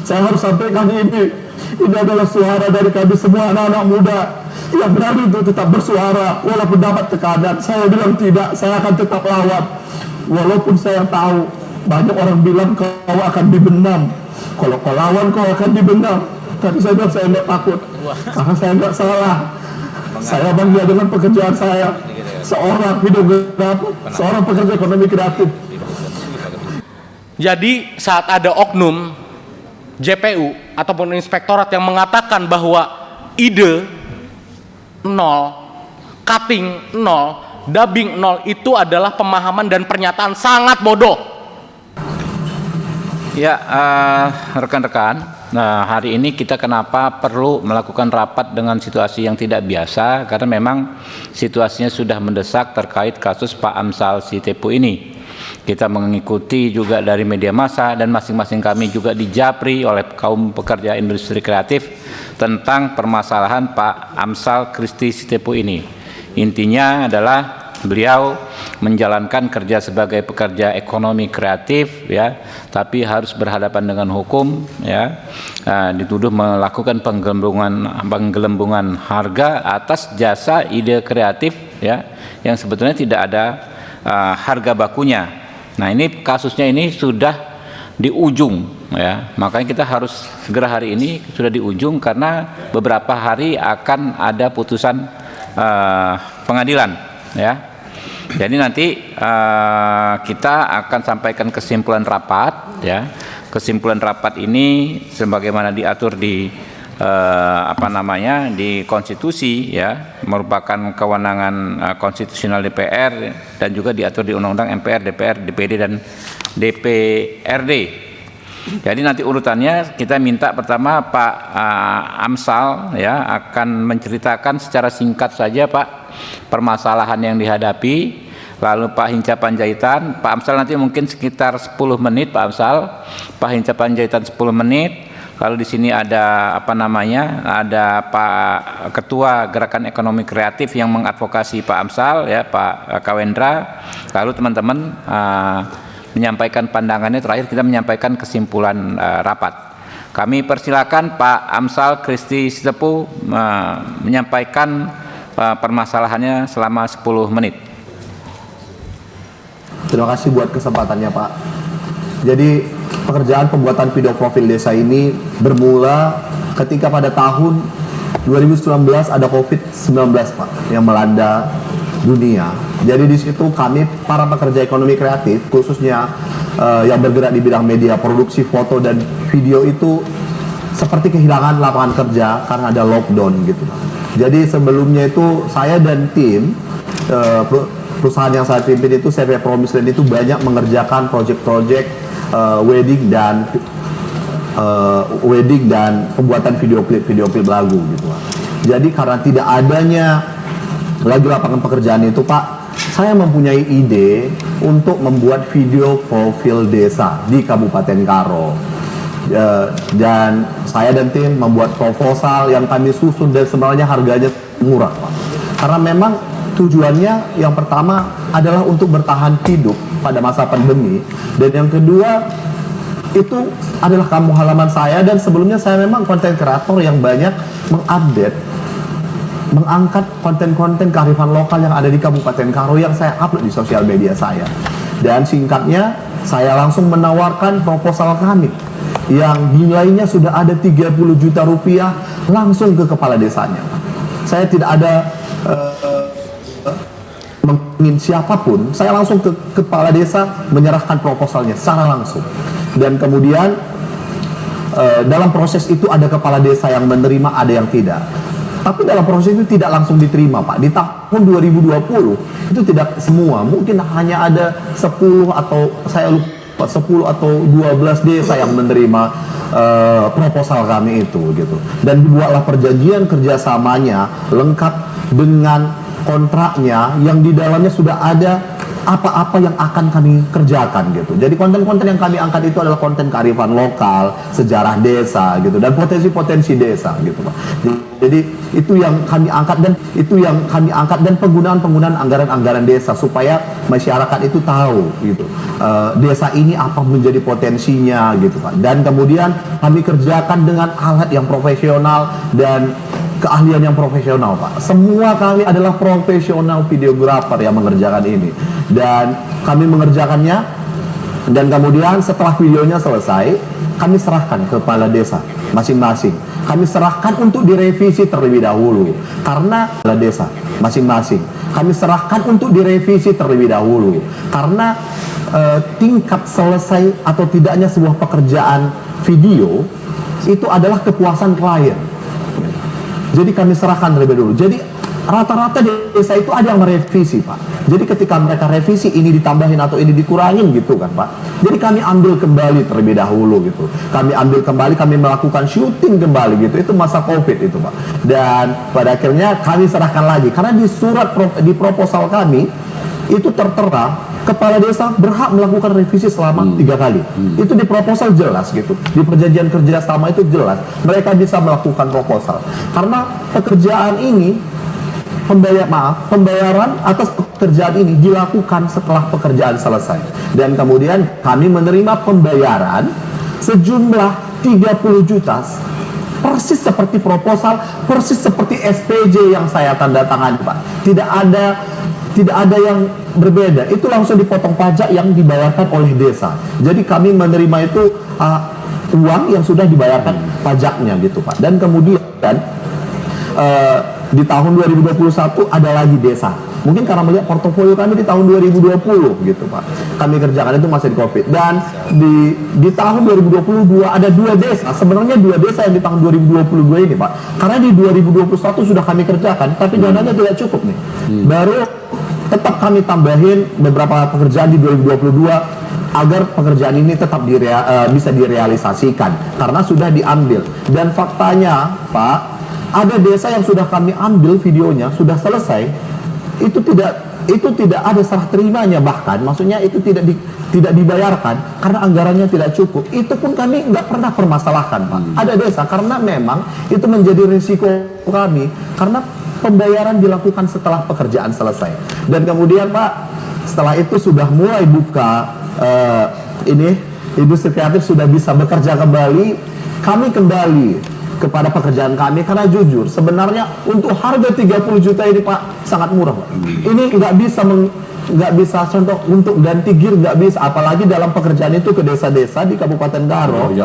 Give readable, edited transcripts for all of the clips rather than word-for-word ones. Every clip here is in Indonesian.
Saya harus sampaikan ini adalah suara dari kami semua anak-anak muda yang berani untuk tetap bersuara walaupun dapat tekanan. Saya bilang tidak, saya akan tetap lawan. Walaupun saya tahu banyak orang bilang kau akan dibenam, kalau kau lawan kau akan dibenam. Tapi saya bilang saya tidak takut, karena saya tidak salah. Saya bangga dengan pekerjaan saya, seorang videografer, seorang pekerja ekonomi kreatif. Jadi saat ada oknum JPU ataupun inspektorat yang mengatakan bahwa ide nol, cutting nol, dubbing nol, itu adalah pemahaman dan pernyataan sangat bodoh. Ya, rekan-rekan, nah hari ini kita kenapa perlu melakukan rapat dengan situasi yang tidak biasa, karena memang situasinya sudah mendesak terkait kasus Pak Amsal Sitepu ini. Kita mengikuti juga dari media massa dan masing-masing kami juga dijapri oleh kaum pekerja industri kreatif tentang permasalahan Pak Amsal Christy Sitepu ini. Intinya adalah beliau menjalankan kerja sebagai pekerja ekonomi kreatif, ya, tapi harus berhadapan dengan hukum, ya, dituduh melakukan penggelembungan harga atas jasa ide kreatif, ya, yang sebetulnya tidak ada harga bakunya. Nah, ini kasusnya ini sudah di ujung, ya, makanya kita harus segera hari ini sudah di ujung karena beberapa hari akan ada putusan pengadilan, ya. Jadi nanti kita akan sampaikan kesimpulan rapat, ya. Kesimpulan rapat ini sebagaimana diatur di di konstitusi, ya, merupakan kewenangan konstitusional DPR dan juga diatur di Undang-Undang MPR, DPR, DPD dan DPRD. Jadi nanti urutannya kita minta pertama Pak Amsal, ya, akan menceritakan secara singkat saja Pak permasalahan yang dihadapi. Lalu Pak Hinca Panjaitan, Pak Amsal nanti mungkin sekitar 10 menit Pak Amsal, Pak Hinca Panjaitan 10 menit. Lalu di sini ada ada Pak Ketua Gerakan Ekonomi Kreatif yang mengadvokasi Pak Amsal, ya, Pak Kawendra. Lalu teman-teman menyampaikan pandangannya. Terakhir kita menyampaikan kesimpulan rapat. Kami persilakan Pak Amsal Christy Sitepu menyampaikan permasalahannya selama 10 menit. Terima kasih buat kesempatannya, Pak. Jadi pekerjaan pembuatan video profil desa ini bermula ketika pada tahun 2019 ada COVID-19, Pak, yang melanda dunia. Jadi di situ kami para pekerja ekonomi kreatif, khususnya yang bergerak di bidang media, produksi foto dan video itu seperti kehilangan lapangan kerja karena ada lockdown gitu. Jadi sebelumnya itu saya dan tim perusahaan yang saya pimpin itu CV Promise Land itu banyak mengerjakan project-project wedding dan pembuatan video klip lagu gitu, Pak. Jadi karena tidak adanya lagi lapangan pekerjaan itu, Pak, saya mempunyai ide untuk membuat video profil desa di Kabupaten Karo. Dan saya dan tim membuat proposal yang kami susun dan sebenarnya harganya murah, Pak. Karena memang tujuannya yang pertama adalah untuk bertahan hidup pada masa pandemi, dan yang kedua itu adalah kampung halaman saya, dan sebelumnya saya memang konten kreator yang banyak mengangkat konten-konten kearifan lokal yang ada di Kabupaten Karo yang saya upload di sosial media saya. Dan singkatnya saya langsung menawarkan proposal kami yang nilainya sudah ada 30 juta rupiah langsung ke kepala desanya. Saya tidak ada mengingin siapapun, saya langsung ke kepala desa menyerahkan proposalnya secara langsung. Dan kemudian dalam proses itu ada kepala desa yang menerima, ada yang tidak. Tapi dalam proses itu tidak langsung diterima, Pak. Di tahun 2020 itu tidak semua, mungkin hanya ada 10 atau saya lupa 10 atau 12 desa yang menerima proposal kami itu gitu. Dan dibuatlah perjanjian kerjasamanya lengkap dengan kontraknya yang di dalamnya sudah ada apa-apa yang akan kami kerjakan gitu. Jadi konten-konten yang kami angkat itu adalah konten kearifan lokal, sejarah desa gitu, dan potensi-potensi desa gitu Pak. Jadi itu yang kami angkat dan penggunaan anggaran-anggaran desa supaya masyarakat itu tahu gitu. Desa ini apa menjadi potensinya gitu Pak. Dan kemudian kami kerjakan dengan alat yang profesional dan keahlian yang profesional Pak. Semua kami adalah profesional videografer yang mengerjakan ini, dan kami mengerjakannya, dan kemudian setelah videonya selesai kami serahkan ke kepala desa masing-masing. Kami serahkan untuk direvisi terlebih dahulu karena kepala desa masing-masing. Kami serahkan untuk direvisi terlebih dahulu karena tingkat selesai atau tidaknya sebuah pekerjaan video itu adalah kepuasan klien. Jadi kami serahkan terlebih dahulu. Jadi rata-rata di desa itu ada yang merevisi Pak. Jadi ketika mereka revisi ini ditambahin atau ini dikurangin gitu kan Pak. Jadi kami ambil kembali terlebih dahulu gitu. Kami ambil kembali, kami melakukan syuting kembali gitu. Itu masa COVID itu Pak. Dan pada akhirnya kami serahkan lagi karena di di proposal kami itu tertera kepala desa berhak melakukan revisi selama 3 kali. Itu di proposal jelas gitu. Di perjanjian kerja sama itu jelas. Mereka bisa melakukan proposal. Karena pekerjaan ini pembayaran atas pekerjaan ini dilakukan setelah pekerjaan selesai. Dan kemudian kami menerima pembayaran sejumlah 30 juta. Persis seperti proposal, persis seperti SPJ yang saya tanda tangani Pak. Tidak ada yang berbeda. Itu langsung dipotong pajak yang dibayarkan oleh desa. Jadi kami menerima itu uang yang sudah dibayarkan pajaknya gitu Pak. Dan kemudian di tahun 2021 ada lagi desa. Mungkin karena melihat portofolio kami di tahun 2020 gitu Pak. Kami kerjakan itu masih di COVID. Dan di tahun 2022 ada 2 desa. Sebenarnya 2 desa yang di tahun 2022 ini Pak. Karena di 2021 sudah kami kerjakan, tapi dananya tidak cukup nih. Baru tetap kami tambahin beberapa pekerjaan di 2022 agar pekerjaan ini tetap bisa direalisasikan karena sudah diambil. Dan faktanya Pak, ada desa yang sudah kami ambil videonya sudah selesai, itu tidak ada serah terimanya, bahkan maksudnya itu tidak dibayarkan karena anggarannya tidak cukup. Itu pun kami nggak pernah permasalahkan Pak. Ada desa karena memang itu menjadi risiko kami karena pembayaran dilakukan setelah pekerjaan selesai. Dan kemudian Pak, setelah itu sudah mulai buka industri kreatif sudah bisa bekerja kembali. Kami kembali kepada pekerjaan kami karena jujur sebenarnya untuk harga 30 juta ini Pak sangat murah Pak. Ini nggak bisa contoh untuk ganti gear nggak bisa, apalagi dalam pekerjaan itu ke desa-desa di Kabupaten Karo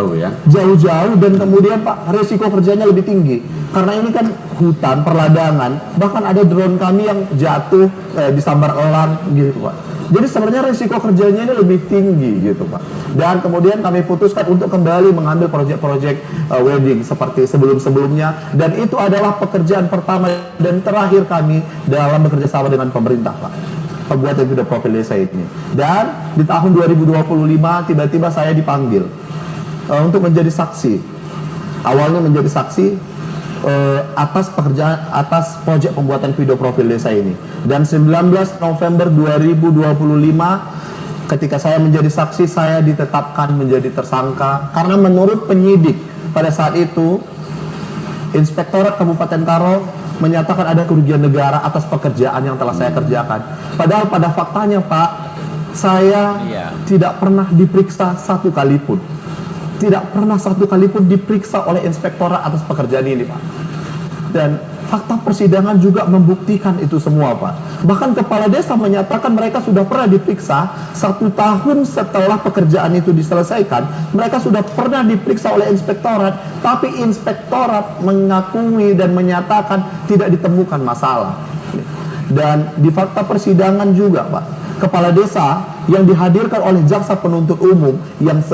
jauh-jauh, dan kemudian Pak resiko kerjanya lebih tinggi karena ini kan hutan perladangan, bahkan ada drone kami yang jatuh disambar elang gitu Pak. Jadi sebenarnya resiko kerjanya ini lebih tinggi gitu Pak. Dan kemudian kami putuskan untuk kembali mengambil proyek-proyek wedding seperti sebelum-sebelumnya, dan itu adalah pekerjaan pertama dan terakhir kami dalam bekerja sama dengan pemerintah Pak, pembuatan video profil desa ini. Dan di tahun 2025 tiba-tiba saya dipanggil untuk menjadi saksi. Awalnya menjadi saksi atas pekerjaan, atas proyek pembuatan video profil desa ini. Dan 19 November 2025 ketika saya menjadi saksi, saya ditetapkan menjadi tersangka karena menurut penyidik pada saat itu Inspektorat Kabupaten Karo menyatakan ada kerugian negara atas pekerjaan yang telah saya kerjakan. Padahal pada faktanya Pak, saya tidak pernah diperiksa satu kali pun. Tidak pernah satu kali pun diperiksa oleh inspektorat atas pekerjaan ini Pak. Dan fakta persidangan juga membuktikan itu semua Pak. Bahkan kepala desa menyatakan mereka sudah pernah diperiksa 1 tahun setelah pekerjaan itu diselesaikan. Mereka sudah pernah diperiksa oleh inspektorat, tapi inspektorat mengakui dan menyatakan tidak ditemukan masalah. Dan di fakta persidangan juga Pak, kepala desa yang dihadirkan oleh jaksa penuntut umum yang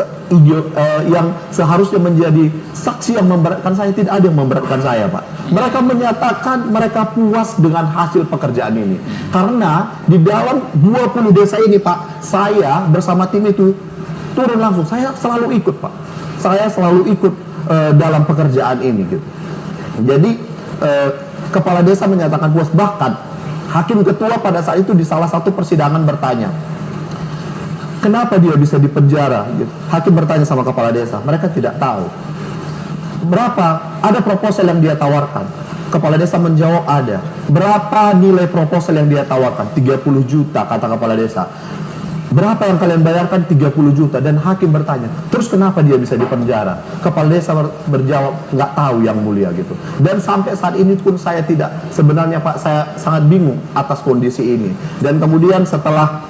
seharusnya menjadi saksi yang memberatkan saya, tidak ada yang memberatkan saya Pak. Mereka menyatakan mereka puas dengan hasil pekerjaan ini karena di dalam 20 desa ini Pak, saya bersama tim itu turun langsung. Saya selalu ikut Pak, saya selalu ikut dalam pekerjaan ini gitu. Jadi kepala desa menyatakan puas, bahkan Hakim ketua pada saat itu di salah satu persidangan bertanya, kenapa dia bisa dipenjara? Gitu. Hakim bertanya sama kepala desa, mereka tidak tahu. Berapa? Ada proposal yang dia tawarkan. Kepala desa menjawab ada. Berapa nilai proposal yang dia tawarkan? 30 juta kata kepala desa. Berapa yang kalian bayarkan? 30 juta. Dan hakim bertanya, terus kenapa dia bisa dipenjara? Kepala desa berjawab, nggak tahu yang mulia gitu. Dan sampai saat ini pun saya tidak, sebenarnya Pak, saya sangat bingung atas kondisi ini. Dan kemudian setelah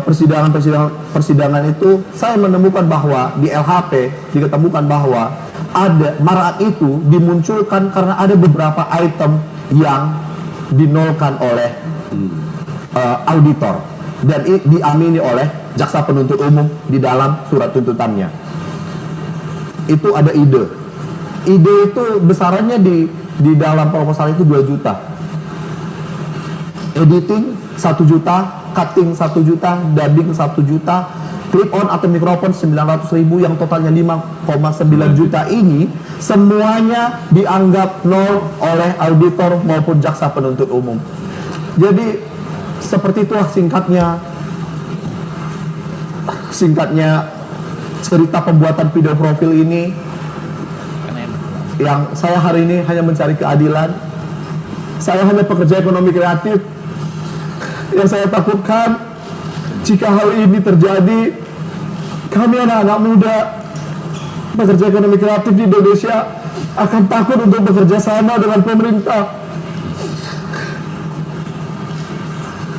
persidangan itu, saya menemukan bahwa di LHP diketemukan bahwa ada Marat itu dimunculkan karena ada beberapa item yang dinolkan oleh auditor dan diamini oleh jaksa penuntut umum di dalam surat tuntutannya. Itu ada ide itu besarannya di dalam proposal itu 2 juta, editing 1 juta, cutting 1 juta, dubbing 1 juta, clip on atau mikrofon 900.000 yang totalnya 5,9 juta ini semuanya dianggap nol oleh auditor maupun jaksa penuntut umum. Jadi seperti itulah singkatnya cerita pembuatan video profil ini, yang saya hari ini hanya mencari keadilan. Saya hanya pekerja ekonomi kreatif. Yang saya takutkan jika hal ini terjadi, kami anak-anak muda pekerja ekonomi kreatif di Indonesia akan takut untuk bekerja sama dengan pemerintah.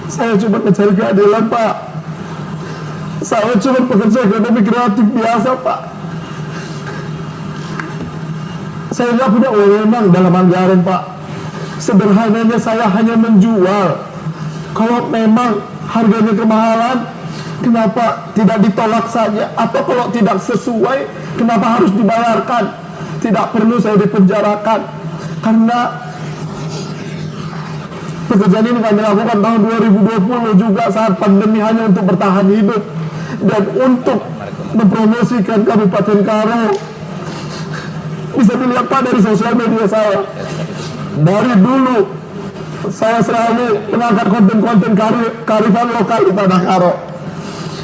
Saya cuma mencari keadilan, Pak. Saya cuma pekerja ekonomi kreatif biasa, Pak. Saya nggak punya wewenang dalam anggaran, Pak. Sederhananya saya hanya menjual. Kalau memang harganya kemahalan, kenapa tidak ditolak saja? Atau kalau tidak sesuai, kenapa harus dibayarkan? Tidak perlu saya dipenjarakan. Karena pekerjaan ini kami lakukan tahun 2020 juga saat pandemi, hanya untuk bertahan hidup dan untuk mempromosikan Kabupaten Karo. Bisa dilihat Pak dari sosial media saya. Dari dulu saya selalu mengangkat konten-konten kearifan lokal di Tanah Karo.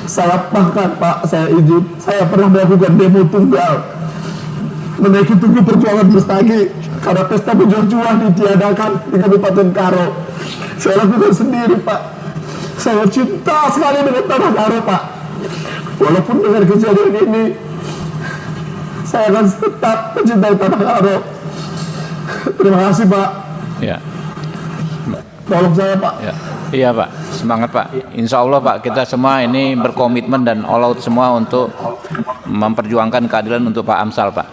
Saya bahkan Pak, saya pernah melakukan demo tunggal menaiki Tugu Perjuangan Bestagi karena pesta penjual-jual ditiadakan di Kabupaten Karo. Saya lakukan sendiri, Pak. Saya cinta sekali dengan Tanah Karo, Pak. Walaupun dengan kejadian ini, saya akan tetap mencintai Tanah Karo. Terima kasih, Pak. Ya. Tolong saya, Pak. Ya. Iya Pak, semangat Pak. Insya Allah Pak, kita semua ini berkomitmen dan all out semua untuk memperjuangkan keadilan untuk Pak Amsal Pak.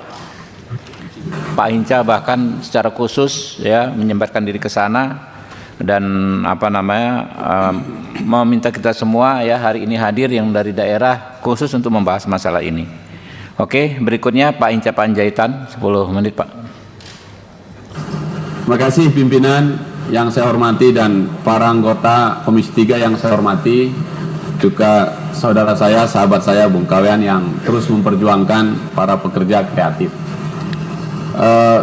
Pak Hinca bahkan secara khusus ya menyempatkan diri ke sana dan meminta kita semua ya hari ini hadir yang dari daerah khusus untuk membahas masalah ini. Oke, berikutnya Pak Hinca Panjaitan 10 menit Pak. Terima kasih pimpinan yang saya hormati dan para anggota Komisi 3 yang saya hormati, juga saudara saya, sahabat saya Bung Kawean yang terus memperjuangkan para pekerja kreatif.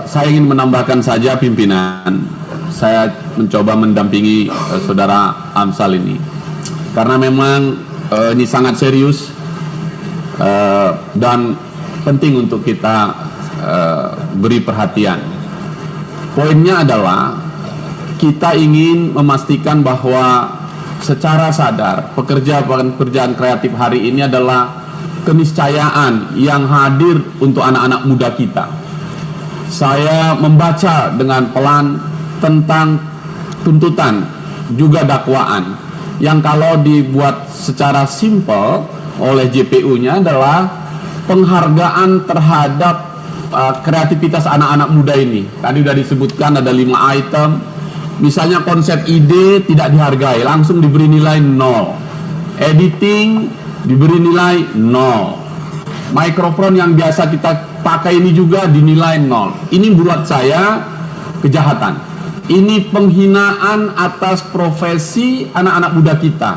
Saya ingin menambahkan saja pimpinan, saya mencoba mendampingi saudara Amsal ini karena memang ini sangat serius dan penting untuk kita beri perhatian. Poinnya adalah kita ingin memastikan bahwa secara sadar pekerjaan kreatif hari ini adalah keniscayaan yang hadir untuk anak-anak muda kita. Saya membaca dengan pelan tentang tuntutan juga dakwaan yang kalau dibuat secara simpel oleh JPU-nya adalah penghargaan terhadap kreativitas anak-anak muda ini. Tadi sudah disebutkan ada 5 item. Misalnya konsep ide tidak dihargai, langsung diberi nilai 0. Editing diberi nilai 0. Mikrofon yang biasa kita pakai ini juga dinilai 0. Ini buat saya kejahatan. Ini penghinaan atas profesi anak-anak muda kita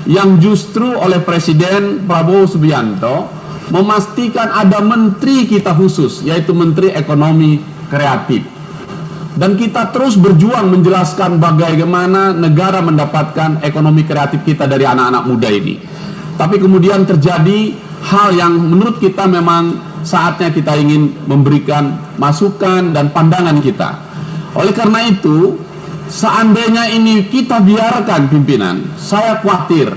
yang justru oleh Presiden Prabowo Subianto memastikan ada menteri kita khusus, yaitu Menteri Ekonomi Kreatif. Dan kita terus berjuang menjelaskan bagaimana negara mendapatkan ekonomi kreatif kita dari anak-anak muda ini. Tapi kemudian terjadi hal yang menurut kita memang saatnya kita ingin memberikan masukan dan pandangan kita. Oleh karena itu, seandainya ini kita biarkan pimpinan, saya khawatir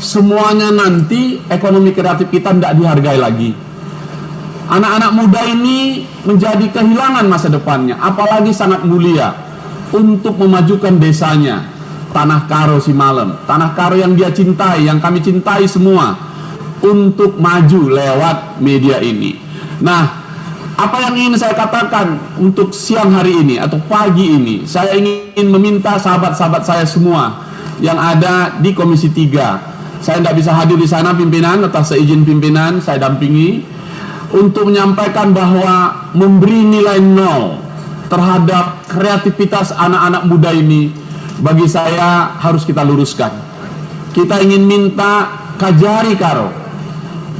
semuanya nanti ekonomi kreatif kita tidak dihargai lagi. Anak-anak muda ini menjadi kehilangan masa depannya, apalagi sangat mulia untuk memajukan desanya, Tanah Karo Simalem, Tanah Karo yang dia cintai, yang kami cintai semua, untuk maju lewat media ini. Nah, apa yang ingin saya katakan untuk siang hari ini atau pagi ini, saya ingin meminta sahabat-sahabat saya semua yang ada di Komisi 3. Saya tidak bisa hadir di sana pimpinan, atas seizin pimpinan saya dampingi untuk menyampaikan bahwa memberi nilai 0 terhadap kreativitas anak-anak muda ini bagi saya harus kita luruskan. Kita ingin minta Kajari Karo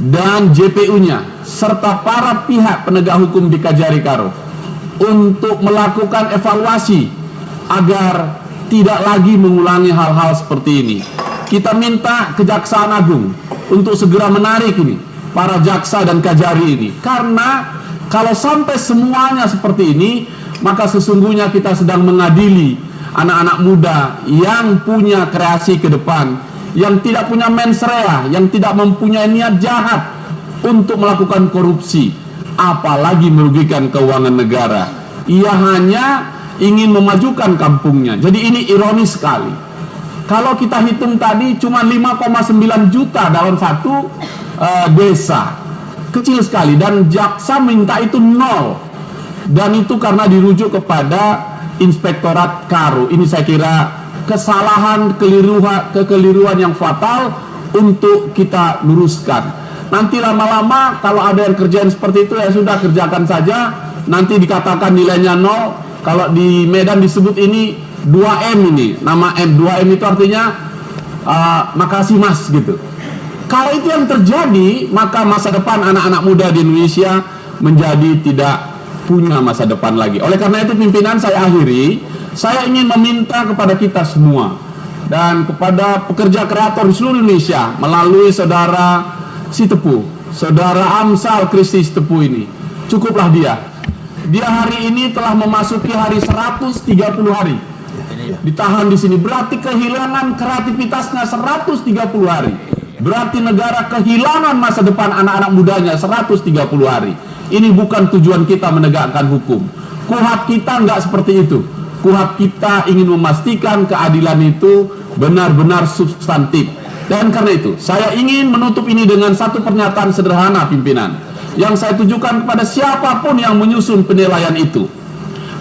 dan JPU-nya serta para pihak penegak hukum di Kajari Karo untuk melakukan evaluasi agar tidak lagi mengulangi hal-hal seperti ini. Kita minta Kejaksaan Agung untuk segera menarik ini para jaksa dan Kajari ini, karena kalau sampai semuanya seperti ini, maka sesungguhnya kita sedang mengadili anak-anak muda yang punya kreasi ke depan, yang tidak punya mens rea, yang tidak mempunyai niat jahat untuk melakukan korupsi, apalagi merugikan keuangan negara. Ia hanya ingin memajukan kampungnya. Jadi ini ironis sekali. Kalau kita hitung tadi cuma 5,9 juta dalam satu desa, kecil sekali, dan jaksa minta itu 0, dan itu karena dirujuk kepada Inspektorat Karo. Ini saya kira kesalahan, kekeliruan yang fatal untuk kita luruskan. Nanti lama-lama kalau ada yang kerjaan seperti itu, ya sudah, kerjakan saja. Nanti dikatakan nilainya 0. Kalau di Medan disebut ini 2M, ini nama M, 2M itu artinya makasih mas gitu. Kalau itu yang terjadi, maka masa depan anak-anak muda di Indonesia menjadi tidak punya masa depan lagi. Oleh karena itu pimpinan, saya akhiri, saya ingin meminta kepada kita semua dan kepada pekerja kreator di seluruh Indonesia melalui saudara Sitepu, saudara Amsal Kristi Sitepu ini, cukuplah dia. Dia hari ini telah memasuki hari 130 hari ditahan di sini, berarti kehilangan kreativitasnya 130 hari. Berarti negara kehilangan masa depan anak-anak mudanya 130 hari. Ini bukan tujuan kita menegakkan hukum. Kuhab kita enggak seperti itu. Kuhab kita ingin memastikan keadilan itu benar-benar substantif. Dan karena itu, saya ingin menutup ini dengan satu pernyataan sederhana pimpinan, yang saya tujukan kepada siapapun yang menyusun penilaian itu.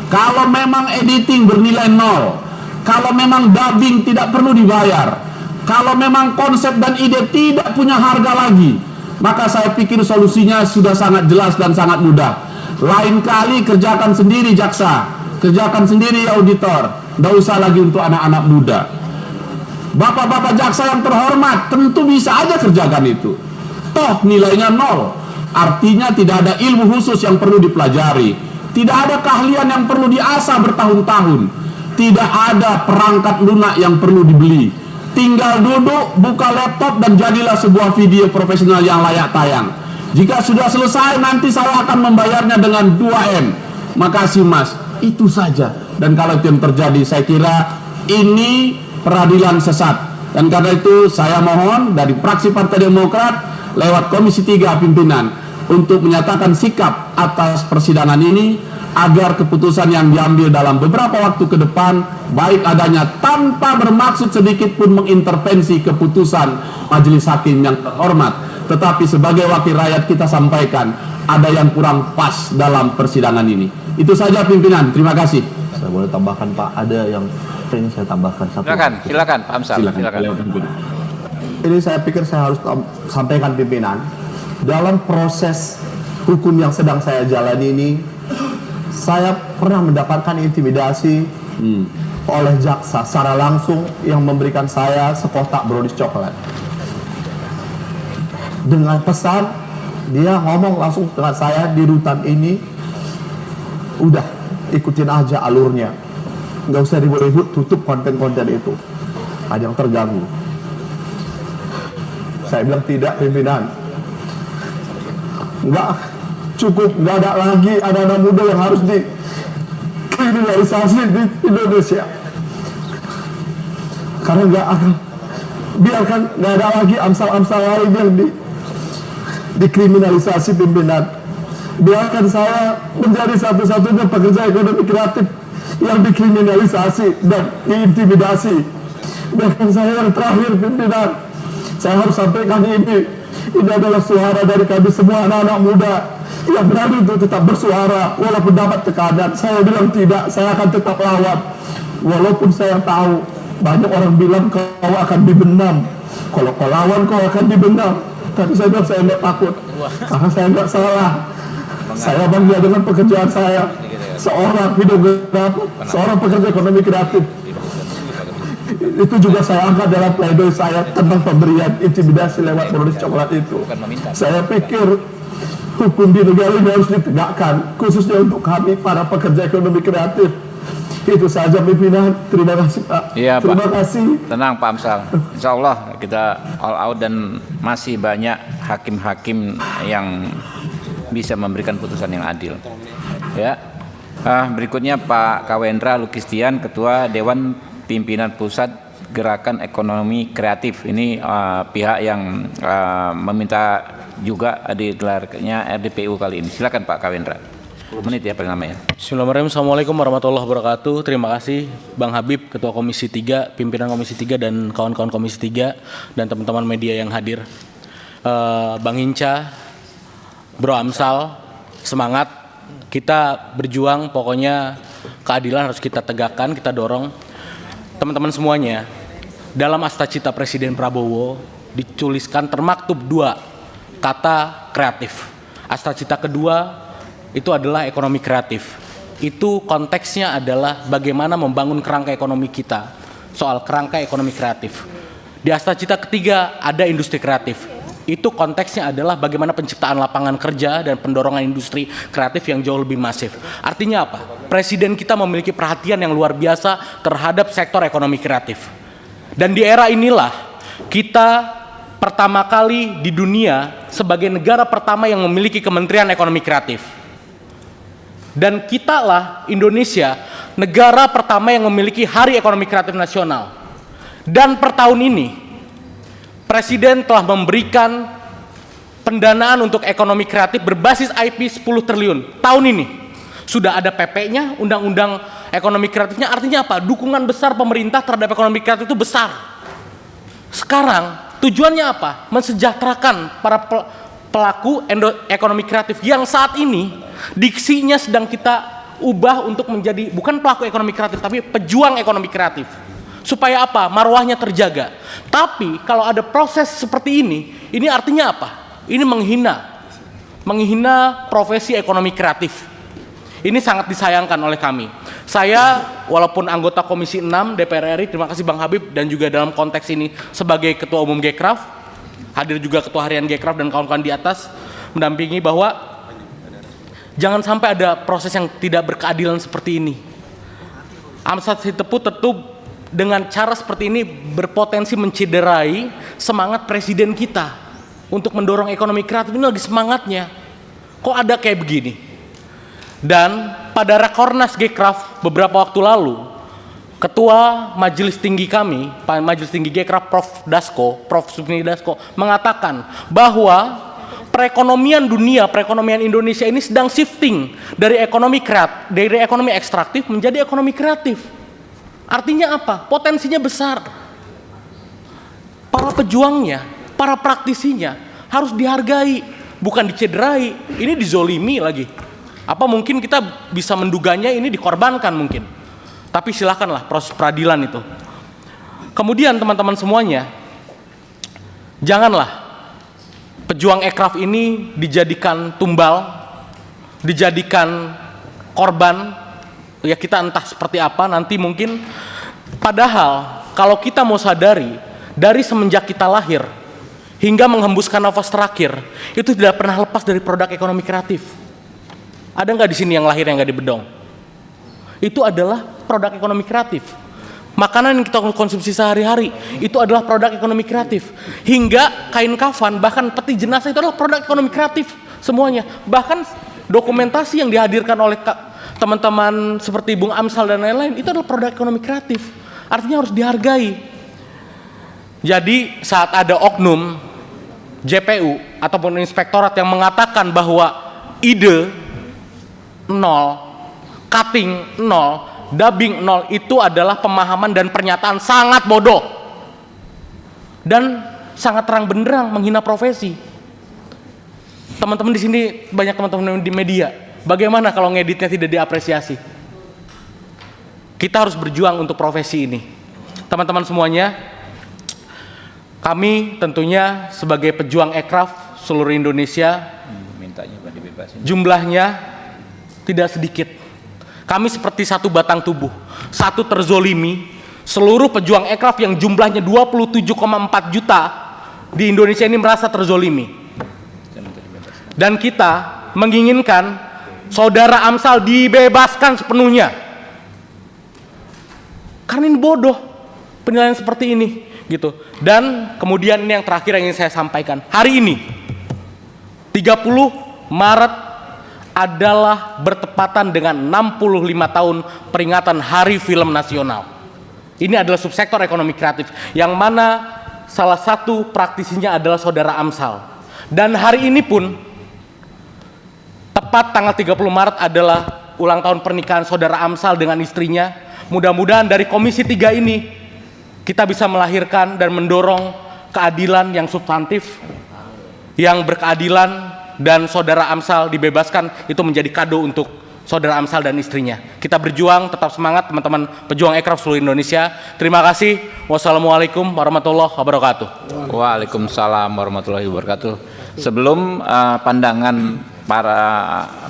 Kalau memang editing bernilai 0, kalau memang dubbing tidak perlu dibayar, kalau memang konsep dan ide tidak punya harga lagi, maka saya pikir solusinya sudah sangat jelas dan sangat mudah. Lain kali kerjakan sendiri jaksa, kerjakan sendiri auditor, tidak usah lagi untuk anak-anak muda. Bapak-bapak jaksa yang terhormat, tentu bisa aja kerjakan itu. Toh nilainya 0, artinya tidak ada ilmu khusus yang perlu dipelajari, tidak ada keahlian yang perlu diasah bertahun-tahun, tidak ada perangkat lunak yang perlu dibeli. Tinggal duduk, buka laptop, dan jadilah sebuah video profesional yang layak tayang. Jika sudah selesai, nanti saya akan membayarnya dengan 2M. Makasih mas, itu saja. Dan kalau itu yang terjadi, saya kira ini peradilan sesat. Dan karena itu saya mohon dari fraksi Partai Demokrat lewat Komisi 3 pimpinan untuk menyatakan sikap atas persidangan ini, agar keputusan yang diambil dalam beberapa waktu ke depan, baik adanya tanpa bermaksud sedikit pun mengintervensi keputusan majelis hakim yang terhormat, tetapi sebagai wakil rakyat kita sampaikan ada yang kurang pas dalam persidangan ini. Itu saja pimpinan, terima kasih. Saya boleh tambahkan Pak, ada yang ingin saya tambahkan satu. Silakan Pak Amsal. Silakan. Ini saya pikir saya harus sampaikan pimpinan, dalam proses hukum yang sedang saya jalani ini, saya pernah mendapatkan intimidasi oleh jaksa secara langsung yang memberikan saya sekotak brownies coklat. Dengan pesan, dia ngomong langsung dengan saya di rutan ini, udah ikutin aja alurnya, nggak usah ribut-ribut, tutup konten-konten itu, ada yang terganggu. Saya bilang tidak pimpinan, nggak cukup, nggak ada lagi anak-anak muda yang harus dikriminalisasi di Indonesia, karena nggak akan biarkan, nggak ada lagi Amsal-Amsal lain yang dikriminalisasi pimpinan. Biarkan saya menjadi satu-satunya pekerja ekonomi kreatif yang dikriminalisasi dan diintimidasi. Biarkan saya yang terakhir pimpinan. Saya harus sampaikan ini adalah suara dari kami semua anak-anak muda yang berani untuk tetap bersuara walaupun dapat tekanan. Saya bilang tidak, saya akan tetap lawan walaupun saya tahu banyak orang bilang kau akan dibenam, kalau kau lawan kau akan dibenam. Tapi saya bilang saya tidak takut karena saya tidak salah. Saya bangga dengan pekerjaan saya, seorang videografer, seorang pekerja ekonomi kreatif. Itu juga saya angkat dalam pledoi saya tentang pemberian intimidasi lewat produk coklat itu. Saya pikir hukum di negara ini harus ditegakkan, khususnya untuk kami para pekerja ekonomi kreatif. Itu saja pimpinan. Terima kasih Pak. Iya, Terima Pak. kasih. Tenang Pak Amsal. Insya Allah kita all out dan masih banyak hakim-hakim yang bisa memberikan putusan yang adil. Ya. Berikutnya Pak Kawendra Lukistian, Ketua Dewan Pimpinan Pusat Gerakan Ekonomi Kreatif. Ini pihak yang meminta juga digelarnya RDPU kali ini. Silakan Pak Kawendra. 10 menit ya paling lama ya. Bismillahirrahmanirrahim. Assalamualaikum warahmatullahi wabarakatuh. Terima kasih Bang Habib, Ketua Komisi 3, pimpinan Komisi 3 dan kawan-kawan Komisi 3 dan teman-teman media yang hadir. Bang Hinca, Bro Amsal, semangat. Kita berjuang, pokoknya keadilan harus kita tegakkan, kita dorong. Teman-teman semuanya, dalam Astacita Presiden Prabowo dituliskan termaktub 2 kata kreatif. Astacita kedua itu adalah ekonomi kreatif. Itu konteksnya adalah bagaimana membangun kerangka ekonomi kita, soal kerangka ekonomi kreatif. Di Astacita ketiga ada industri kreatif. Itu konteksnya adalah bagaimana penciptaan lapangan kerja dan pendorongan industri kreatif yang jauh lebih masif. Artinya apa? Presiden kita memiliki perhatian yang luar biasa terhadap sektor ekonomi kreatif. Dan di era inilah kita pertama kali di dunia sebagai negara pertama yang memiliki Kementerian Ekonomi Kreatif. Dan kita lah Indonesia negara pertama yang memiliki Hari Ekonomi Kreatif Nasional. Dan per tahun ini Presiden telah memberikan pendanaan untuk ekonomi kreatif berbasis IP 10 triliun. Tahun ini sudah ada PP-nya, undang-undang ekonomi kreatifnya. Artinya apa? Dukungan besar pemerintah terhadap ekonomi kreatif itu besar. Sekarang tujuannya apa? Mensejahterakan para pelaku ekonomi kreatif yang saat ini diksinya sedang kita ubah untuk menjadi bukan pelaku ekonomi kreatif tapi pejuang ekonomi kreatif. Supaya apa? Marwahnya terjaga. Tapi kalau ada proses seperti ini artinya apa? Ini menghina profesi ekonomi kreatif. Ini sangat disayangkan oleh kami. Saya walaupun anggota Komisi 6 DPR RI, terima kasih Bang Habib, dan juga dalam konteks ini sebagai Ketua Umum Gekraf, hadir juga Ketua Harian Gekraf dan kawan-kawan di atas mendampingi bahwa jangan sampai ada proses yang tidak berkeadilan seperti ini. Amsat Sitepu tentu dengan cara seperti ini berpotensi mencederai semangat presiden kita untuk mendorong ekonomi kreatif. Ini lagi semangatnya. Kok ada kayak begini? Dan pada Rakornas Gekraf beberapa waktu lalu, Ketua Majelis Tinggi kami, Majelis Tinggi Gekraf Prof. Supni Dasko mengatakan bahwa perekonomian dunia, perekonomian Indonesia ini sedang shifting dari ekonomi ekstraktif menjadi ekonomi kreatif. Artinya apa? Potensinya besar. Para pejuangnya, para praktisinya harus dihargai, bukan dicederai. Ini dizolimi lagi. Apa mungkin kita bisa menduganya ini dikorbankan mungkin. Tapi silakanlah proses peradilan itu. Kemudian teman-teman semuanya, janganlah pejuang ekraf ini dijadikan tumbal, dijadikan korban. Ya kita entah seperti apa nanti mungkin. Padahal kalau kita mau sadari, dari semenjak kita lahir hingga menghembuskan nafas terakhir, itu tidak pernah lepas dari produk ekonomi kreatif. Ada nggak di sini yang lahir yang nggak di bedong? itu adalah produk ekonomi kreatif. Makanan yang kita konsumsi sehari-hari itu adalah produk ekonomi kreatif. Hingga kain kafan, bahkan peti jenazah itu adalah produk ekonomi kreatif semuanya. Bahkan dokumentasi yang dihadirkan oleh teman-teman seperti Bung Amsal dan lain-lain itu adalah produk ekonomi kreatif. Artinya harus dihargai. Jadi saat ada oknum JPU ataupun inspektorat yang mengatakan bahwa ide 0, cutting 0, dubbing 0 itu adalah pemahaman dan pernyataan sangat bodoh dan sangat terang benderang menghina profesi. Teman-teman di sini banyak teman-teman di media. Bagaimana kalau ngeditnya tidak diapresiasi? Kita harus berjuang untuk profesi ini. Teman-teman semuanya, kami tentunya sebagai pejuang ekraf seluruh Indonesia, jumlahnya tidak sedikit. Kami seperti satu batang tubuh, satu terzolimi. Seluruh pejuang ekraf yang jumlahnya 27,4 juta di Indonesia ini merasa terzolimi. Dan kita menginginkan saudara Amsal dibebaskan sepenuhnya. Karena ini bodoh penilaian seperti ini, gitu. Dan kemudian ini yang terakhir yang ingin saya sampaikan. Hari ini 30 Maret adalah bertepatan dengan 65 tahun peringatan Hari Film Nasional. Ini adalah subsektor ekonomi kreatif yang mana salah satu praktisinya adalah saudara Amsal. Dan hari ini pun tepat tanggal 30 Maret adalah ulang tahun pernikahan saudara Amsal dengan istrinya. Mudah-mudahan dari Komisi 3 ini kita bisa melahirkan dan mendorong keadilan yang substantif, yang berkeadilan, dan saudara Amsal dibebaskan. Itu menjadi kado untuk saudara Amsal dan istrinya. Kita berjuang, tetap semangat teman-teman pejuang ekraf seluruh Indonesia. Terima kasih. Wassalamualaikum warahmatullahi wabarakatuh. Waalaikumsalam warahmatullahi wabarakatuh. Sebelum pandangan para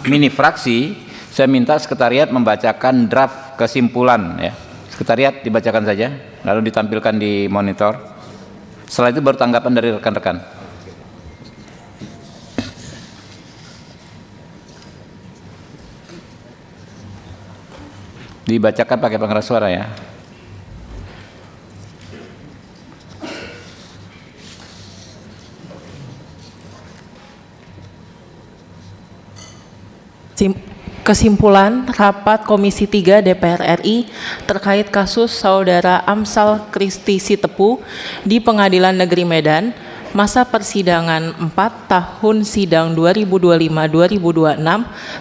mini fraksi, saya minta sekretariat membacakan draft kesimpulan ya. Sekretariat dibacakan saja, lalu ditampilkan di monitor. Setelah itu baru tanggapan dari rekan-rekan. Dibacakan pakai pengeras suara ya. Kesimpulan rapat Komisi 3 DPR RI terkait kasus saudara Amsal Kristi Sitepu di Pengadilan Negeri Medan, masa persidangan 4 tahun sidang 2025-2026,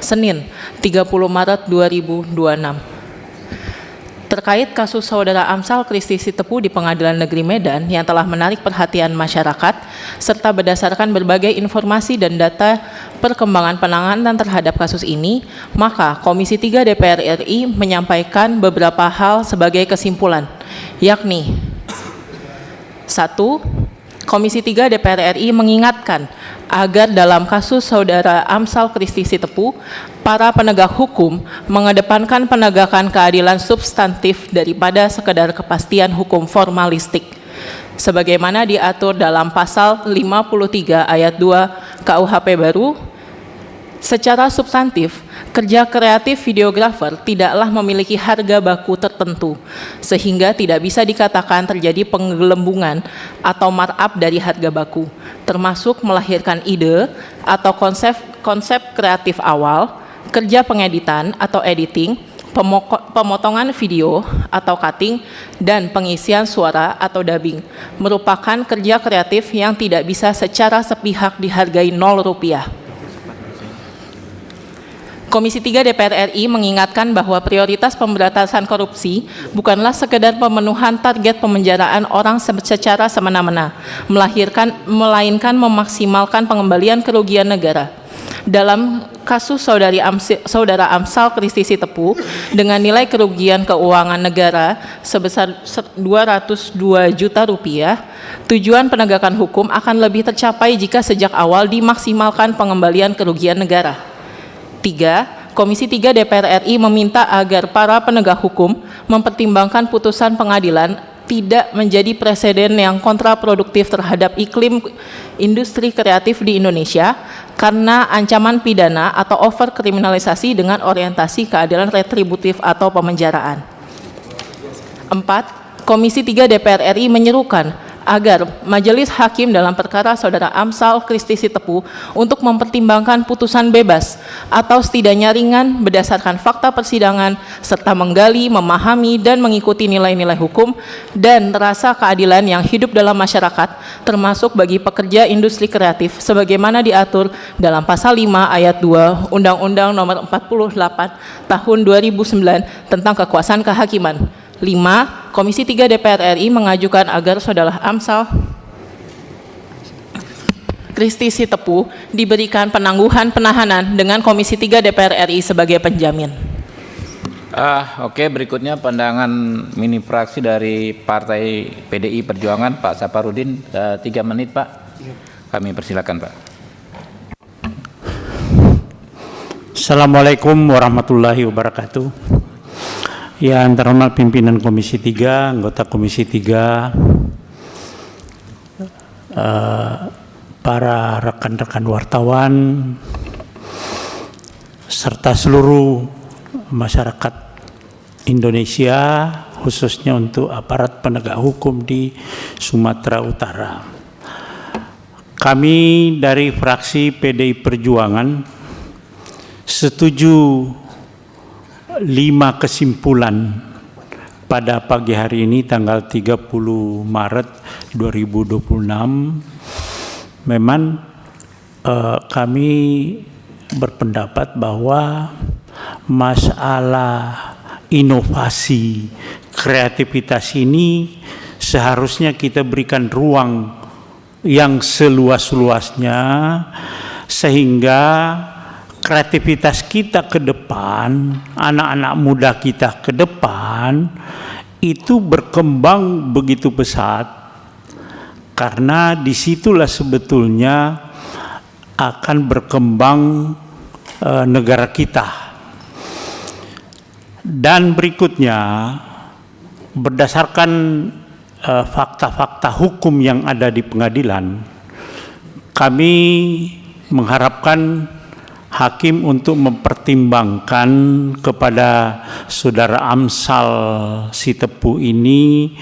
Senin 30 Maret 2026. Terkait kasus saudara Amsal Kristi Sitepu di Pengadilan Negeri Medan yang telah menarik perhatian masyarakat, serta berdasarkan berbagai informasi dan data perkembangan penanganan terhadap kasus ini, maka Komisi 3 DPR RI menyampaikan beberapa hal sebagai kesimpulan, yakni 1. Komisi 3 DPR RI mengingatkan agar dalam kasus saudara Amsal Kristi Sitepu, para penegak hukum mengedepankan penegakan keadilan substantif daripada sekedar kepastian hukum formalistik, sebagaimana diatur dalam pasal 53 ayat 2 KUHP baru. Secara substantif, kerja kreatif videografer tidaklah memiliki harga baku tertentu, sehingga tidak bisa dikatakan terjadi penggelembungan atau markup dari harga baku, termasuk melahirkan ide atau konsep kreatif awal, kerja pengeditan atau editing, pemotongan video atau cutting, dan pengisian suara atau dubbing, merupakan kerja kreatif yang tidak bisa secara sepihak dihargai Rp0. Komisi 3 DPR RI mengingatkan bahwa prioritas pemberantasan korupsi bukanlah sekedar pemenuhan target pemenjaraan orang secara semena-mena, melainkan memaksimalkan pengembalian kerugian negara. Dalam kasus saudara Amsal Kristi Sitepu dengan nilai kerugian keuangan negara sebesar 202 juta rupiah, tujuan penegakan hukum akan lebih tercapai jika sejak awal dimaksimalkan pengembalian kerugian negara. 3. Komisi 3 DPR RI meminta agar para penegak hukum mempertimbangkan putusan pengadilan tidak menjadi presiden yang kontraproduktif terhadap iklim industri kreatif di Indonesia karena ancaman pidana atau overkriminalisasi dengan orientasi keadilan retributif atau pemenjaraan. 4. Komisi 3 DPR RI menyerukan agar Majelis Hakim dalam perkara Saudara Amsal Christy Sitepu untuk mempertimbangkan putusan bebas atau setidaknya ringan berdasarkan fakta persidangan serta menggali, memahami, dan mengikuti nilai-nilai hukum dan rasa keadilan yang hidup dalam masyarakat termasuk bagi pekerja industri kreatif sebagaimana diatur dalam pasal 5 ayat 2 Undang-Undang Nomor 48 Tahun 2009 tentang Kekuasaan Kehakiman. 5. Komisi 3 DPR RI mengajukan agar Saudara Amsal Christy Sitepu diberikan penangguhan penahanan dengan Komisi 3 DPR RI sebagai penjamin. Oke, berikutnya pandangan mini fraksi dari Partai PDI Perjuangan, Pak Saparudin, 3 menit Pak. Kami persilakan Pak. Assalamualaikum warahmatullahi wabarakatuh. Yang terhormat pimpinan Komisi 3, anggota Komisi 3, para rekan-rekan wartawan, serta seluruh masyarakat Indonesia, khususnya untuk aparat penegak hukum di Sumatera Utara. Kami dari fraksi PDI Perjuangan setuju 5 kesimpulan pada pagi hari ini tanggal 30 Maret 2026. Memang kami berpendapat bahwa masalah inovasi, kreativitas ini seharusnya kita berikan ruang yang seluas-luasnya sehingga kreativitas kita ke depan, anak-anak muda kita ke depan itu berkembang begitu pesat, karena disitulah sebetulnya akan berkembang negara kita. Dan berikutnya, berdasarkan fakta-fakta hukum yang ada di pengadilan, kami mengharapkan hakim untuk mempertimbangkan kepada Saudara Amsal Sitepu ini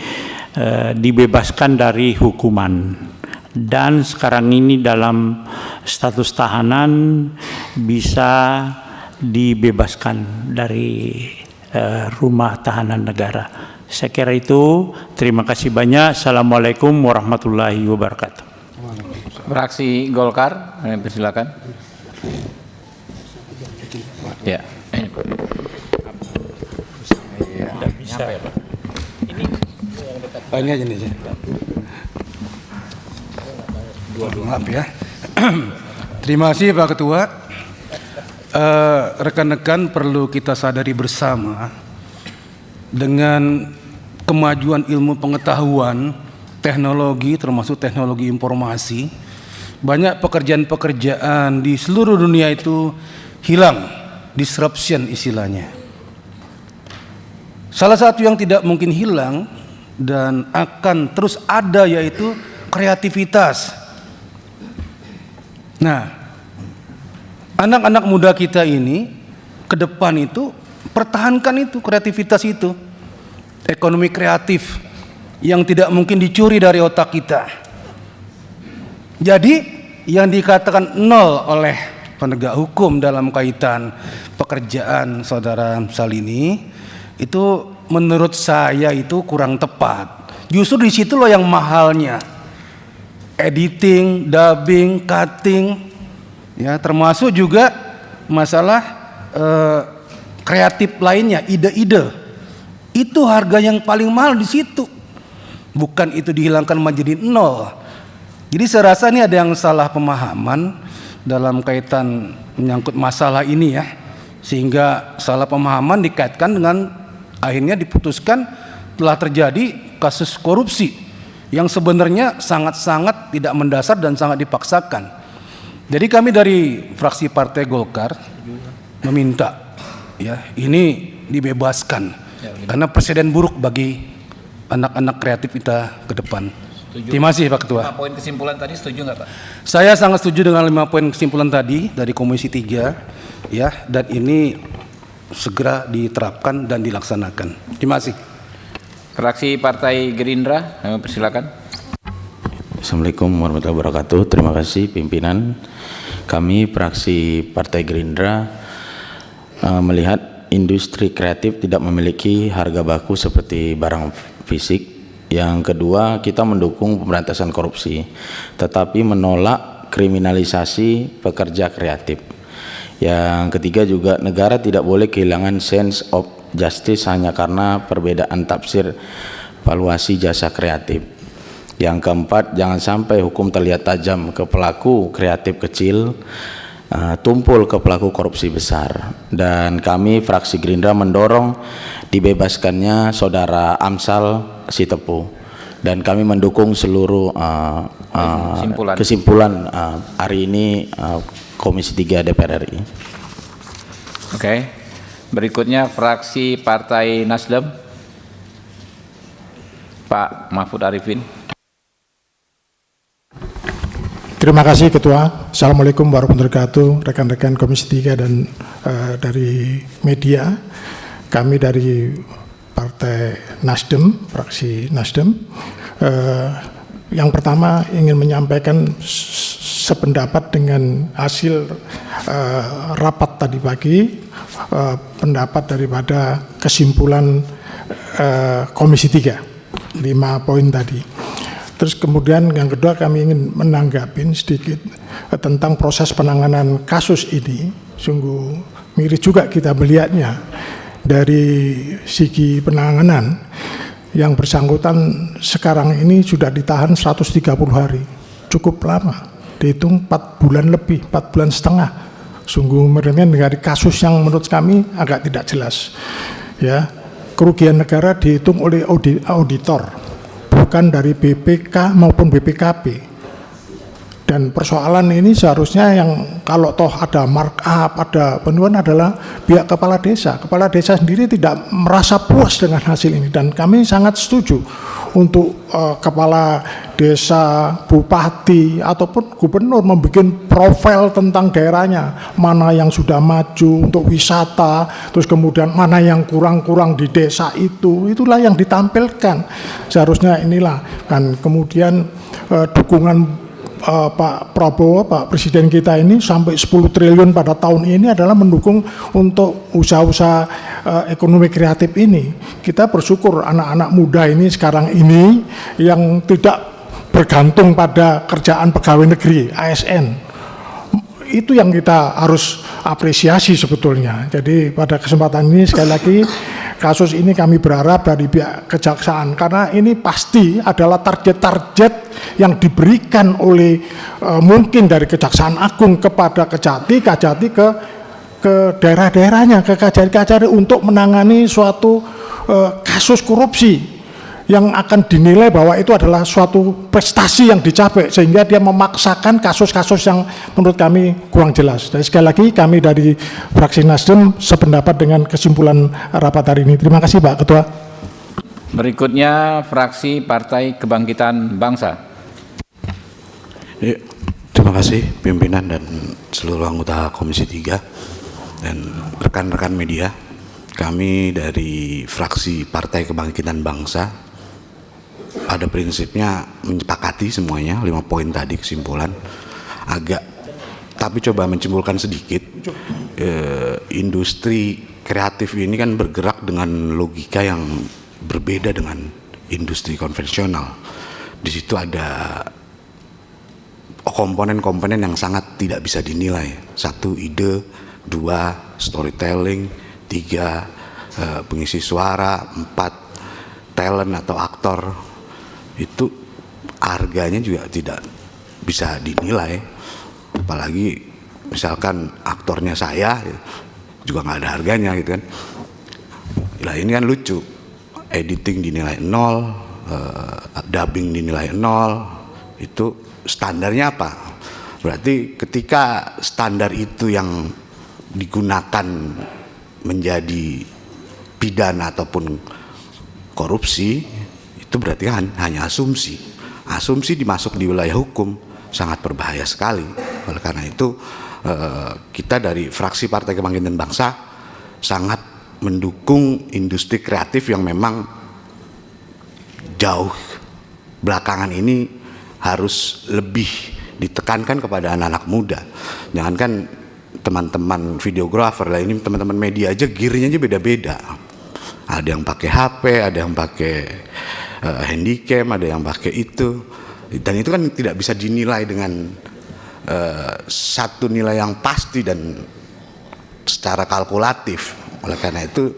dibebaskan dari hukuman, dan sekarang ini dalam status tahanan bisa dibebaskan dari rumah tahanan negara. Saya kira itu. Terima kasih banyak. Assalamualaikum warahmatullahi wabarakatuh. Fraksi Golkar, persilakan. Ya. Tidak bisa ya Pak. Ini aja nih. Maaf ya. Terima kasih Pak Ketua. Rekan-rekan, perlu kita sadari bersama dengan kemajuan ilmu pengetahuan, teknologi termasuk teknologi informasi, banyak pekerjaan-pekerjaan di seluruh dunia itu hilang, disruption istilahnya. Salah satu yang tidak mungkin hilang dan akan terus ada yaitu kreativitas. Nah, anak-anak muda kita ini ke depan itu pertahankan itu kreativitas itu, ekonomi kreatif yang tidak mungkin dicuri dari otak kita. Jadi yang dikatakan nol oleh penegak hukum dalam kaitan pekerjaan Saudara Amsal ini itu menurut saya itu kurang tepat. Justru di situ loh yang mahalnya, editing, dubbing, cutting, ya, termasuk juga masalah kreatif lainnya, ide-ide. Itu harga yang paling mahal di situ. Bukan itu dihilangkan menjadi nol. Jadi saya rasa ini ada yang salah pemahaman dalam kaitan menyangkut masalah ini ya, sehingga salah pemahaman dikaitkan dengan akhirnya diputuskan telah terjadi kasus korupsi yang sebenarnya sangat-sangat tidak mendasar dan sangat dipaksakan. Jadi kami dari fraksi Partai Golkar meminta ya ini dibebaskan karena presiden buruk bagi anak-anak kreatif kita ke depan. Terima kasih Pak Ketua. 5 poin kesimpulan tadi setuju nggak Pak? Saya sangat setuju dengan 5 poin kesimpulan tadi dari Komisi 3 ya, dan ini segera diterapkan dan dilaksanakan. Terima kasih. Fraksi Partai Gerindra, persilakan. Assalamualaikum warahmatullahi wabarakatuh. Terima kasih pimpinan. Kami fraksi Partai Gerindra melihat industri kreatif tidak memiliki harga baku seperti barang fisik. Yang kedua, kita mendukung pemberantasan korupsi, tetapi menolak kriminalisasi pekerja kreatif. Yang ketiga juga, negara tidak boleh kehilangan sense of justice hanya karena perbedaan tafsir valuasi jasa kreatif. Yang keempat, jangan sampai hukum terlihat tajam ke pelaku kreatif kecil, tumpul ke pelaku korupsi besar. Dan kami fraksi Gerindra mendorong dibebaskannya saudara Amsal Sitepu, dan kami mendukung seluruh kesimpulan hari ini Komisi 3 DPR RI. Oke. Berikutnya fraksi Partai Nasdem, Pak Mahfud Arifin. Terima kasih Ketua. Assalamualaikum warahmatullahi wabarakatuh, rekan-rekan Komisi 3 dan dari media. Kami dari Partai Nasdem, fraksi Nasdem. Yang pertama ingin menyampaikan sependapat dengan hasil rapat tadi pagi, pendapat daripada kesimpulan Komisi 3, 5 poin tadi. Terus kemudian yang kedua kami ingin menanggapi sedikit tentang proses penanganan kasus ini. Sungguh miris juga kita melihatnya. Dari segi penanganan, yang bersangkutan sekarang ini sudah ditahan 130 hari, cukup lama, dihitung 4 bulan lebih, 4 bulan setengah. Sungguh mengerikan dari kasus yang menurut kami agak tidak jelas. Ya, kerugian negara dihitung oleh auditor, bukan dari BPK maupun BPKP. Dan persoalan ini seharusnya yang kalau toh ada markup, ada penurunan adalah pihak kepala desa. Kepala desa sendiri tidak merasa puas dengan hasil ini, dan kami sangat setuju untuk kepala desa, bupati ataupun gubernur membuat profil tentang daerahnya, mana yang sudah maju untuk wisata, terus kemudian mana yang kurang-kurang di desa itulah yang ditampilkan. Seharusnya inilah, dan kemudian dukungan Pak Prabowo, Pak Presiden kita ini sampai 10 triliun pada tahun ini adalah mendukung untuk usaha-usaha ekonomi kreatif ini. Kita bersyukur anak-anak muda ini sekarang ini yang tidak bergantung pada kerjaan pegawai negeri, ASN. Itu yang kita harus apresiasi sebetulnya. Jadi pada kesempatan ini sekali lagi kasus ini kami berharap dari pihak kejaksaan, karena ini pasti adalah target-target yang diberikan oleh mungkin dari Kejaksaan Agung kepada Kejati ke daerah-daerahnya, ke Kejati untuk menangani suatu kasus korupsi yang akan dinilai bahwa itu adalah suatu prestasi yang dicapai, sehingga dia memaksakan kasus-kasus yang menurut kami kurang jelas. Dan sekali lagi kami dari fraksi Nasdem sependapat dengan kesimpulan rapat hari ini. Terima kasih Pak Ketua. Berikutnya fraksi Partai Kebangkitan Bangsa. Ya, terima kasih pimpinan dan seluruh anggota Komisi 3 dan rekan-rekan media. Kami dari fraksi Partai Kebangkitan Bangsa pada prinsipnya menyepakati semuanya 5 poin tadi kesimpulan. Tapi coba menyimpulkan sedikit, industri kreatif ini kan bergerak dengan logika yang berbeda dengan industri konvensional. Di situ ada komponen-komponen yang sangat tidak bisa dinilai. 1, ide, 2, storytelling, 3, pengisi suara, 4, talent atau aktor. Itu harganya juga tidak bisa dinilai. Apalagi misalkan aktornya saya juga nggak ada harganya gitu kan. Nah ini kan lucu, editing dinilai 0, dubbing dinilai 0, itu standarnya apa? Berarti ketika standar itu yang digunakan menjadi pidana ataupun korupsi, itu berarti kan hanya asumsi. Asumsi dimasuk di wilayah hukum sangat berbahaya sekali. Oleh karena itu kita dari fraksi Partai Kebangkitan Bangsa sangat mendukung industri kreatif yang memang jauh belakangan ini harus lebih ditekankan kepada anak-anak muda. Jangankan teman-teman videografer lah, ini teman-teman media aja gearnya aja beda-beda. Ada yang pakai HP, ada yang pakai handycam, ada yang pakai itu. Dan itu kan tidak bisa dinilai dengan satu nilai yang pasti dan secara kalkulatif. Oleh karena itu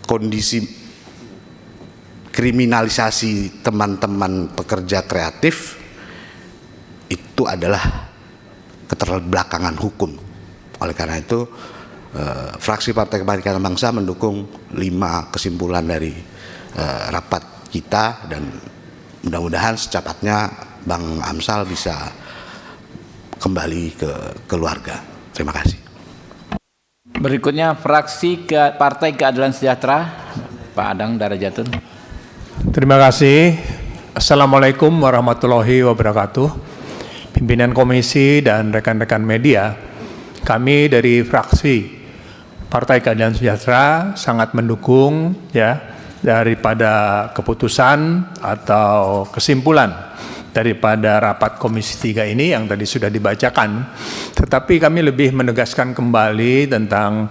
kondisi kriminalisasi teman-teman pekerja kreatif itu adalah keterbelakangan hukum. Oleh karena itu fraksi Partai Kebangkitan Bangsa mendukung 5 kesimpulan dari rapat kita, dan mudah-mudahan secepatnya Bang Amsal bisa kembali ke keluarga. Terima kasih. Berikutnya fraksi Partai Keadilan Sejahtera, Pak Adang Darajatun. Terima kasih. Assalamualaikum warahmatullahi wabarakatuh. Pimpinan komisi dan rekan-rekan media, kami dari fraksi Partai Keadilan Sejahtera sangat mendukung daripada keputusan atau kesimpulan daripada rapat Komisi 3 ini yang tadi sudah dibacakan. Tetapi kami lebih menegaskan kembali tentang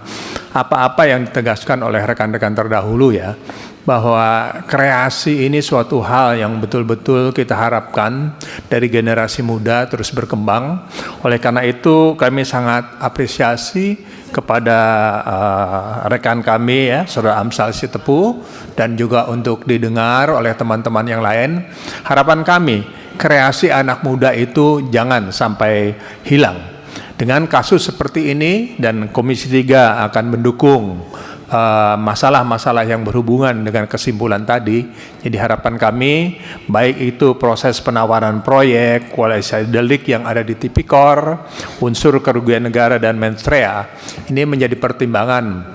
apa-apa yang ditegaskan oleh rekan-rekan terdahulu bahwa kreasi ini suatu hal yang betul-betul kita harapkan dari generasi muda terus berkembang. Oleh karena itu kami sangat apresiasi kepada rekan kami Saudara Amsal Sitepu, dan juga untuk didengar oleh teman-teman yang lain. Harapan kami kreasi anak muda itu jangan sampai hilang. Dengan kasus seperti ini, dan Komisi 3 akan mendukung masalah-masalah yang berhubungan dengan kesimpulan tadi. Jadi harapan kami, baik itu proses penawaran proyek, kualitas delik yang ada di Tipikor, unsur kerugian negara dan mens rea, ini menjadi pertimbangan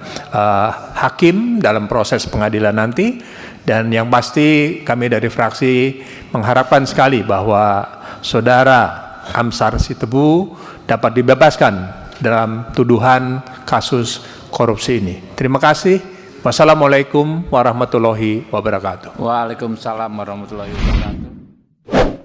hakim dalam proses pengadilan nanti. Dan yang pasti kami dari fraksi mengharapkan sekali bahwa Saudara Amsal Sitepu dapat dibebaskan dalam tuduhan kasus korupsi ini. Terima kasih. Wassalamualaikum warahmatullahi wabarakatuh. Waalaikumsalam warahmatullahi wabarakatuh.